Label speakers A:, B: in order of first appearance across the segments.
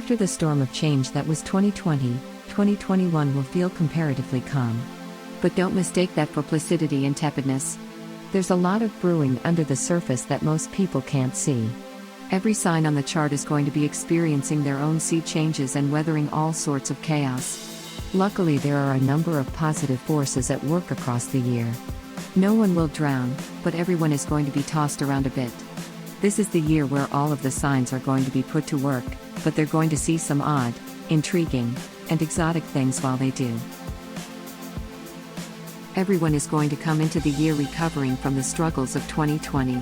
A: After the storm of change that was 2020, 2021 will feel comparatively calm. But don't mistake that for placidity and tepidness. There's a lot of brewing under the surface that most people can't see. Every sign on the chart is going to be experiencing their own sea changes and weathering all sorts of chaos. Luckily, there are a number of positive forces at work across the year. No one will drown, but everyone is going to be tossed around a bit. This is the year where all of the signs are going to be put to work, but they're going to see some odd, intriguing, and exotic things while they do. Everyone is going to come into the year recovering from the struggles of 2020.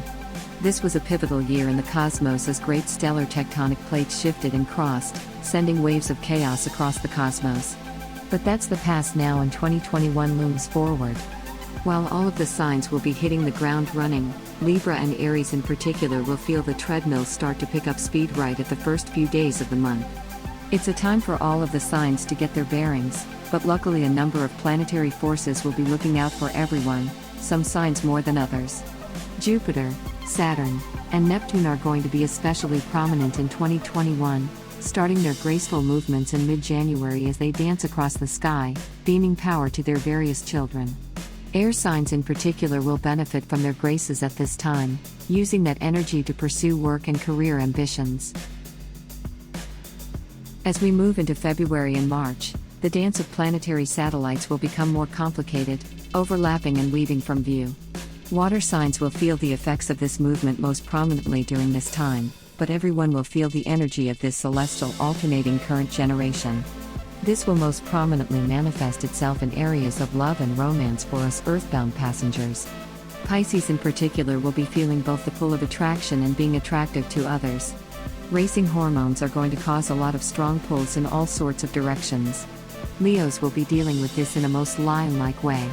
A: This was a pivotal year in the cosmos as great stellar tectonic plates shifted and crossed, sending waves of chaos across the cosmos. But that's the past now, and 2021 looms forward. While all of the signs will be hitting the ground running, Libra and Aries in particular will feel the treadmill start to pick up speed right at the first few days of the month. It's a time for all of the signs to get their bearings, but luckily a number of planetary forces will be looking out for everyone, some signs more than others. Jupiter, Saturn, and Neptune are going to be especially prominent in 2021, starting their graceful movements in mid-January as they dance across the sky, beaming power to their various children. Air signs in particular will benefit from their graces at this time, using that energy to pursue work and career ambitions. As we move into February and March, the dance of planetary satellites will become more complicated, overlapping and weaving from view. Water signs will feel the effects of this movement most prominently during this time, but everyone will feel the energy of this celestial alternating current generation. This will most prominently manifest itself in areas of love and romance for us earthbound passengers. Pisces in particular will be feeling both the pull of attraction and being attractive to others. Racing hormones are going to cause a lot of strong pulls in all sorts of directions. Leos will be dealing with this in a most lion-like way.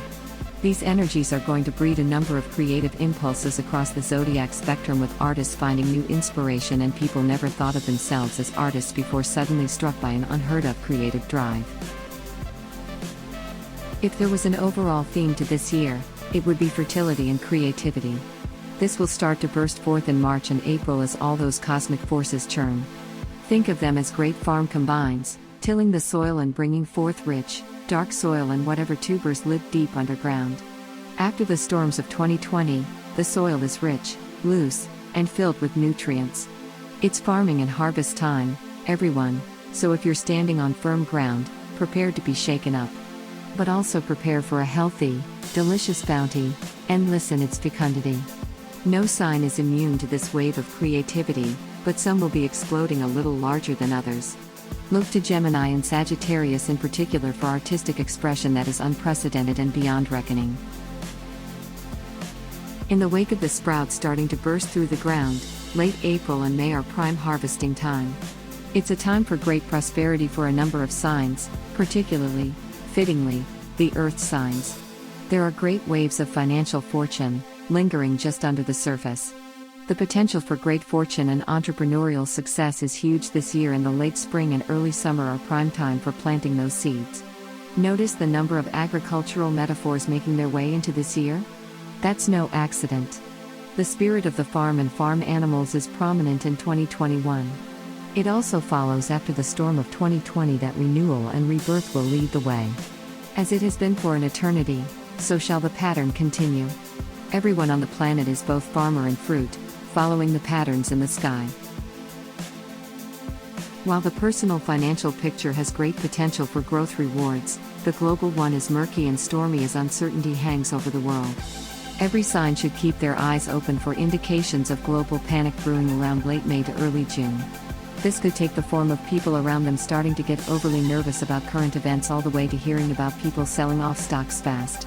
A: These energies are going to breed a number of creative impulses across the zodiac spectrum, with artists finding new inspiration and people never thought of themselves as artists before suddenly struck by an unheard-of creative drive. If there was an overall theme to this year, it would be fertility and creativity. This will start to burst forth in March and April as all those cosmic forces churn. Think of them as great farm combines, tilling the soil and bringing forth rich, dark soil and whatever tubers live deep underground. After the storms of 2020, the soil is rich, loose, and filled with nutrients. It's farming and harvest time, everyone, so if you're standing on firm ground, prepare to be shaken up. But also prepare for a healthy, delicious bounty, endless in its fecundity. No sign is immune to this wave of creativity, but some will be exploding a little larger than others. Look to Gemini and Sagittarius in particular for artistic expression that is unprecedented and beyond reckoning. In the wake of the sprouts starting to burst through the ground, late April and May are prime harvesting time. It's a time for great prosperity for a number of signs, particularly, fittingly, the earth signs. There are great waves of financial fortune, lingering just under the surface. The potential for great fortune and entrepreneurial success is huge this year, and the late spring and early summer are prime time for planting those seeds. Notice the number of agricultural metaphors making their way into this year? That's no accident. The spirit of the farm and farm animals is prominent in 2021. It also follows after the storm of 2020 that renewal and rebirth will lead the way. As it has been for an eternity, so shall the pattern continue. Everyone on the planet is both farmer and fruit, following the patterns in the sky. While the personal financial picture has great potential for growth rewards, the global one is murky and stormy as uncertainty hangs over the world. Every sign should keep their eyes open for indications of global panic brewing around late May to early June. This could take the form of people around them starting to get overly nervous about current events, all the way to hearing about people selling off stocks fast.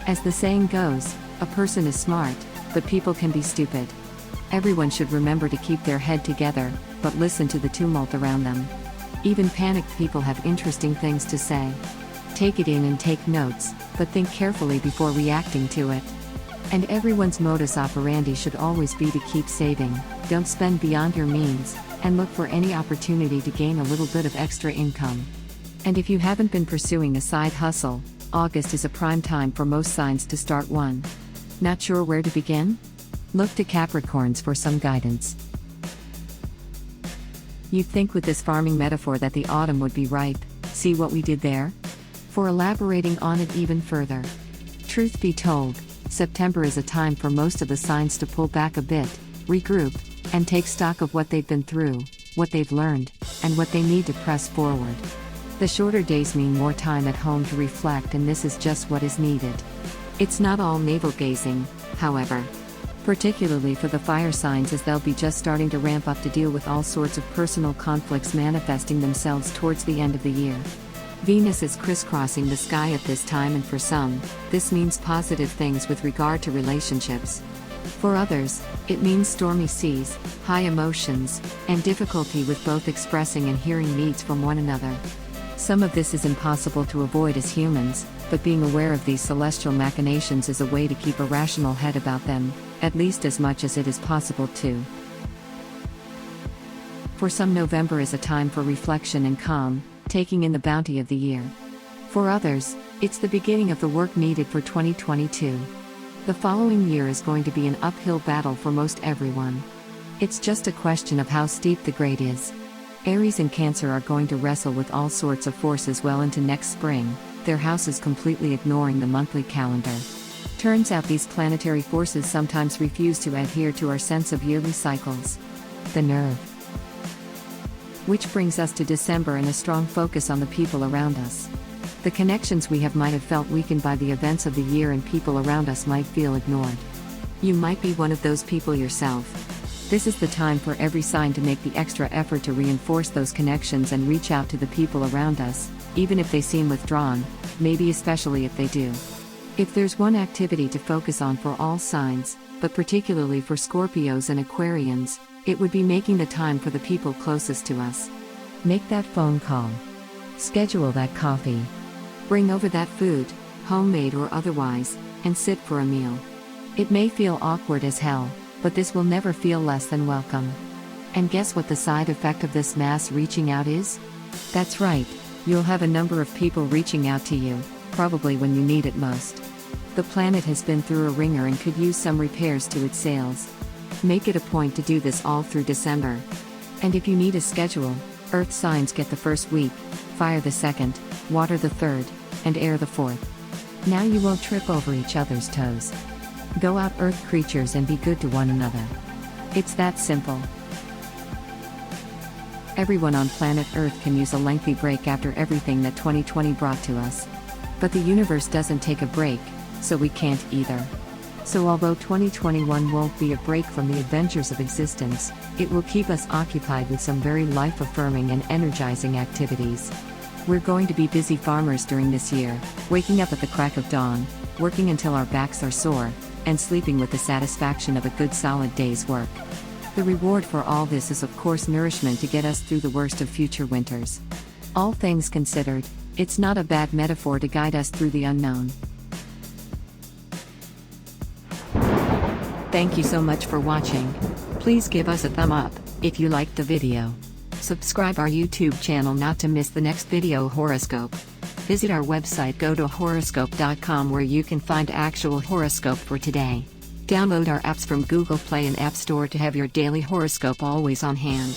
A: As the saying goes, a person is smart, but people can be stupid. Everyone should remember to keep their head together, but listen to the tumult around them. Even panicked people have interesting things to say. Take it in and take notes, but think carefully before reacting to it. And everyone's modus operandi should always be to keep saving, don't spend beyond your means, and look for any opportunity to gain a little bit of extra income. And if you haven't been pursuing a side hustle, August is a prime time for most signs to start one. Not sure where to begin? Look to Capricorns for some guidance. You'd think with this farming metaphor that the autumn would be ripe. See what we did there? For elaborating on it even further. Truth be told, September is a time for most of the signs to pull back a bit, regroup, and take stock of what they've been through, what they've learned, and what they need to press forward. The shorter days mean more time at home to reflect, and this is just what is needed. It's not all navel-gazing, however. Particularly for the fire signs, as they'll be just starting to ramp up to deal with all sorts of personal conflicts manifesting themselves towards the end of the year. Venus is crisscrossing the sky at this time, and for some, this means positive things with regard to relationships. For others, it means stormy seas, high emotions, and difficulty with both expressing and hearing needs from one another. Some of this is impossible to avoid as humans, but being aware of these celestial machinations is a way to keep a rational head about them, at least as much as it is possible to. For some, November is a time for reflection and calm, taking in the bounty of the year. For others, it's the beginning of the work needed for 2022. The following year is going to be an uphill battle for most everyone. It's just a question of how steep the grade is. Aries and Cancer are going to wrestle with all sorts of forces well into next spring, their houses completely ignoring the monthly calendar. Turns out these planetary forces sometimes refuse to adhere to our sense of yearly cycles. The nerve. Which brings us to December and a strong focus on the people around us. The connections we have might have felt weakened by the events of the year, and people around us might feel ignored. You might be one of those people yourself. This is the time for every sign to make the extra effort to reinforce those connections and reach out to the people around us, even if they seem withdrawn, maybe especially if they do. If there's one activity to focus on for all signs, but particularly for Scorpios and Aquarians, it would be making the time for the people closest to us. Make that phone call. Schedule that coffee. Bring over that food, homemade or otherwise, and sit for a meal. It may feel awkward as hell, but this will never feel less than welcome. And guess what the side effect of this mass reaching out is? That's right, you'll have a number of people reaching out to you, probably when you need it most. The planet has been through a ringer and could use some repairs to its sails. Make it a point to do this all through December. And if you need a schedule, Earth signs get the first week, Fire the second, Water the third, and Air the fourth. Now you won't trip over each other's toes. Go out, Earth creatures, and be good to one another. It's that simple. Everyone on planet Earth can use a lengthy break after everything that 2020 brought to us. But the universe doesn't take a break, so we can't either. So although 2021 won't be a break from the adventures of existence, it will keep us occupied with some very life-affirming and energizing activities. We're going to be busy farmers during this year, waking up at the crack of dawn, working until our backs are sore, and sleeping with the satisfaction of a good solid day's work. The reward for all this is of course nourishment to get us through the worst of future winters. All things considered, it's not a bad metaphor to guide us through the unknown. Thank you so much for watching. Please give us a thumb up if you liked the video. Subscribe our YouTube channel not to miss the next video horoscope. Visit our website, go to horoscope.com, where you can find actual horoscope for today. Download our apps from Google Play and App Store to have your daily horoscope always on hand.